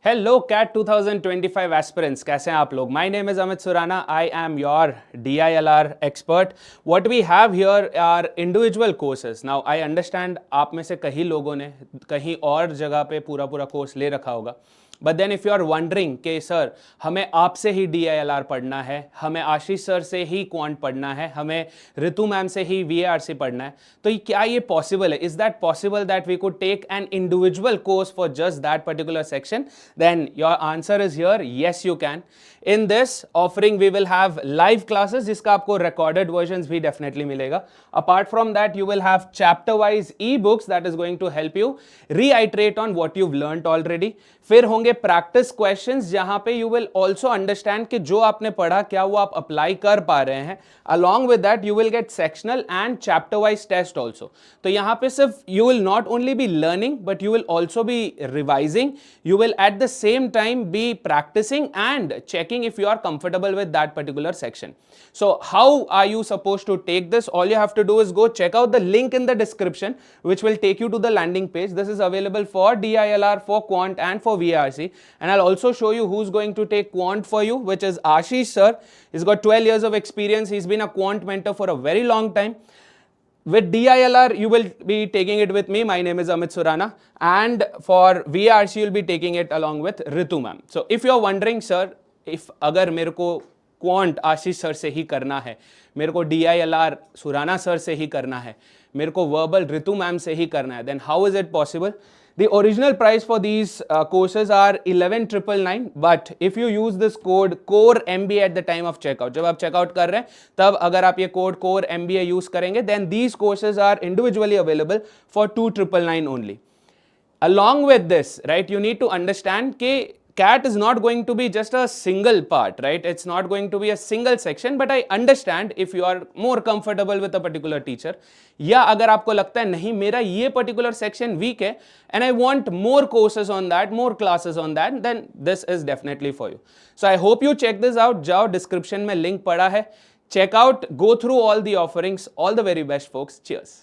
Hello cut 2025 aspirants, कैसे हैं आप लोग? My name is Amit Surana. I am your DILR expert. What we have here are individual courses. Now I understand आप में से कई लोगों ने कहीं और जगह पे पूरा कोर्स ले रखा होगा. But then if you are wondering कि सर हमें आपसे ही DILR पढ़ना है, हमें आशीष सर से ही क्वांट पढ़ना है, हमें ऋतु मैम से ही VARC पढ़ना है, तो क्या ये पॉसिबल है? Is that possible that we could take an individual course for just that particular section? Then your answer is here, yes you can. In this offering we will have live classes जिसका आपको recorded versions भी definitely मिलेगा. Apart from that you will have chapter wise e-books that is going to help you reiterate on what you've learned already. फिर होंगे practice questions जहां पे you will also understand कि जो आपने पढ़ा क्या वो आप apply कर पा रहे हैं. Along with that you will get sectional and chapter wise test also. तो यहाँ पे सिर्फ you will not only be learning but you will also be revising. You will at the same time be practicing and checking if you are comfortable with that particular section. So how are you supposed to take this? All you have to do is go check out the link in the description which will take you to the landing page. This is available for DILR, for Quant and for VARC, and I'll also show you who's going to take Quant for you, which is Ashish sir. He's got 12 years of experience. He's been a Quant mentor for a very long time. With DILR, you will be taking it with me. My name is Amit Surana. And for VARC, you'll be taking it along with Ritu ma'am. So if you're wondering, sir, if अगर मेरे को quant आशीष sir से ही करना है, मेरे को DILR Surana sir से ही करना है, मेरे को वर्बल ऋतु मैम से ही करना है, then how is it possible? The original price for these courses are 11,999, but if you use this code CORE MBA at the time of checkout, जब आप चेकआउट कर रहे हैं तब अगर आप ये कोड CORE MBA यूज करेंगे, then these courses are individually available for 2,999 only. Along with this, right, you need to understand कि CAT is not going to be just a single part, right? It's not going to be a single section, but I understand if you are more comfortable with a particular teacher, या अगर आपको लगता है नहीं मेरा ये particular section weak है and I want more courses on that, more classes on that, then this is definitely for you. So I hope you check this out. जाओ description में link पड़ा है, check out, go through all the offerings. All the very best folks. Cheers.